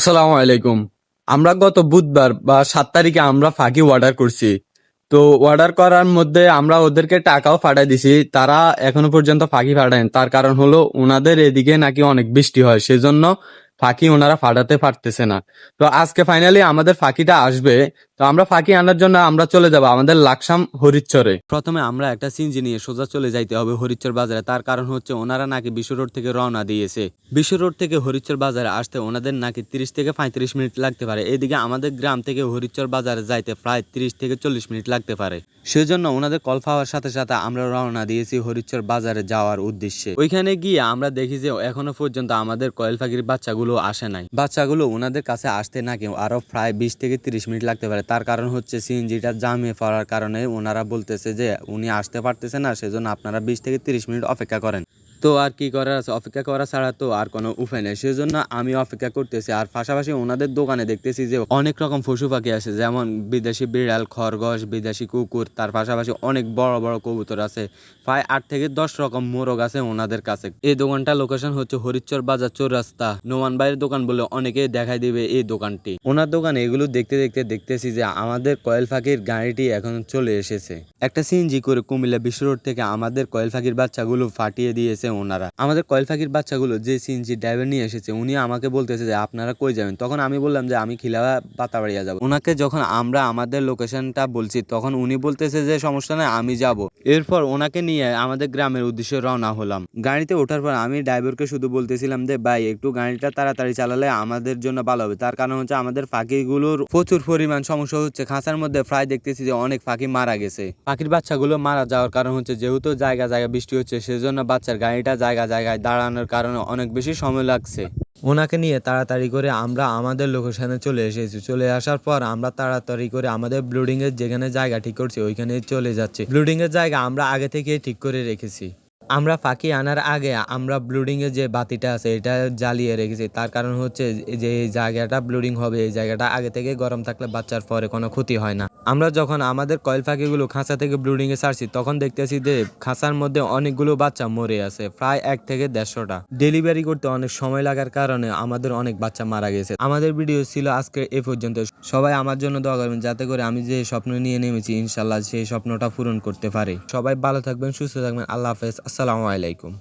আসসালামু আলাইকুম। আমরা গত বুধবার বা 7 তারিখে আমরা ফাঁকি অর্ডার করছি। তো অর্ডার করার মধ্যে আমরা ওদেরকে টাকাও পাঠাই দিছি, তারা এখনো পর্যন্ত ফাঁকি পাঠায়নি। তার কারণ হলো ওনাদের এদিকে নাকি অনেক বৃষ্টি হয়, সেজন্য ফাঁকি ওনারা পাঠাতে পারতেছে না। তো আজকে ফাইনালি আমাদের ফাঁকিটা আসবে। তো আমরা ফাঁকি আনার জন্য আমরা চলে যাব আমাদের লাকসাম হরিচ্চরে। প্রথমে আমরা একটা সিএনজি নিয়ে সোজা চলে যাইতে হবে হরিচ্চর বাজারে। তার কারণ হচ্ছে ওনারা নাকি বিশ্ব রোড থেকে রওনা দিয়েছে। বিশ্ব রোড থেকে হরিচ্চর বাজারে আসতে ওনাদের নাকি 30 থেকে 35 মিনিট লাগতে পারে। এদিকে আমাদের গ্রাম থেকে হরিচ্চর বাজারে যাইতে প্রায় 30 থেকে 40 মিনিট লাগতে পারে। সেজন্য ওনাদের কল পাওয়ার সাথে সাথে আমরা রওনা দিয়েছি হরিচ্চর বাজারে যাওয়ার উদ্দেশ্যে। ওইখানে গিয়ে আমরা দেখি যে এখনো পর্যন্ত আমাদের কয়েল পাখির বাচ্চাগুলো আসে নাই। বাচ্চাগুলো ওনাদের কাছে আসতে নাকি আরো প্রায় 20 থেকে 30 মিনিট লাগতে পারে। তার কারণ হচ্ছে সিএনজিটা জামে পড়ার কারণে ওনারা বলতেছে যে উনি আসতে পারতেছে না, সেজন্য আপনারা 20 থেকে 30 মিনিট অপেক্ষা করেন। তো আর কি করার আছে, অপেক্ষা করা ছাড়া তো আর কোনো উপায় নেই। সেজন্য আমি অপেক্ষা করতেছি। আর পাশাপাশি ওনাদের দোকানে দেখতেছি যে অনেক রকম পশু পাখি আছে, যেমন বিদেশি বিড়াল, খরগোশ, বিদেশি কুকুর, তার পাশাপাশি অনেক বড় বড় কবুতর আছে। প্রায় 8 থেকে 10 রকম মোরগ আছে ওনাদের কাছে। এই দোকানটা লোকেশন হচ্ছে হরিচ্চর বাজার চৌরাস্তা। নোমান ভাইয়ের দোকান বলে অনেকেই দেখাই দিবে এই দোকানটি। ওনার দোকানে এগুলো দেখতে দেখতে দেখতেছি যে আমাদের কয়েল পাখির গাড়িটি এখন চলে এসেছে। একটা সিএনজি করে কুমিল্লা বিশ্ব রোড থেকে আমাদের কয়েল পাখির বাচ্চাগুলো ফাটিয়ে দিয়েছে ওনারা। আমাদের কয়েল পাখির বাচ্চাগুলো যে সিএনজি ড্রাইভার নিয়ে এসেছে উনি আমাকে বলতেছে যে আপনারা কই যাবেন। তখন আমি বললাম যে আমি খিলাওয়া বাতাবাড়িয়া যাব। ওনাকে যখন আমরা আমাদের লোকেশনটা বলছি তখন উনি বলতেছে যে সমস্যা নাই, আমি যাব। এরপর ওনাকে নিয়ে আমাদের গ্রামের উদ্দেশ্যে রওনা হলাম। গাড়িতে ওঠার পর আমি ড্রাইভারকে শুধু বলতেছিলাম যে ভাই একটু গাড়িটা তাড়াতাড়ি চালালে আমাদের জন্য ভালো হবে। তার কারণ হচ্ছে আমাদের পাখিগুলোর প্রচুর পরিমাণ সমস্যা হচ্ছে। খাঁচার মধ্যে প্রায় দেখতেছি যে অনেক পাখি মারা গেছে। পাখির বাচ্চাগুলো মারা যাওয়ার কারণ হচ্ছে যেহেতু জায়গা জায়গা বৃষ্টি হচ্ছে, সেজন্য বাচ্চার গাড়িটা জায়গা জায়গায় দাঁড়ানোর কারণে অনেক বেশি সময় লাগছে। ওনাকে নিয়ে তাড়াতাড়ি করে আমরা আমাদের লোকেশনে চলে এসেছি। চলে আসার পর আমরা তাড়াতাড়ি করে আমাদের ব্লুডিং এর যেখানে জায়গা ঠিক করছি ওইখানে চলে যাচ্ছি। ব্লুডিং এর জায়গা আমরা আগে থেকে ঠিক করে রেখেছি। আমরা ফাঁকি আনার আগে আমরা ব্লুডিং এর যে বাতিটা আছে এটা জ্বালিয়ে রেখেছি। তার কারণ হচ্ছে যে জায়গাটা ব্লুডিং হবে এই জায়গাটা আগে থেকে গরম থাকলে বাচ্চার পরে কোনো ক্ষতি হয় না। আমরা যখন আমাদের কয়েল পাখিগুলো খাঁচা থেকে ব্লুডিং এ ছাড়ছি তখন দেখতেছি যে খাঁচার মধ্যে অনেকগুলো বাচ্চা মরে আছে, প্রায় 1 থেকে 150টা। ডেলিভারি করতে অনেক সময় লাগার কারণে আমাদের অনেক বাচ্চা মারা গেছে। আমাদের ভিডিও ছিল আজকে এ পর্যন্ত। সবাই আমার জন্য দোয়া করবেন যাতে করে আমি যে স্বপ্ন নিয়ে নেমেছি ইনশাল্লাহ সেই স্বপ্নটা পূরণ করতে পারি। সবাই ভালো থাকবেন, সুস্থ থাকবেন। আল্লাহ হাফেজ। আসসালামু আলাইকুম।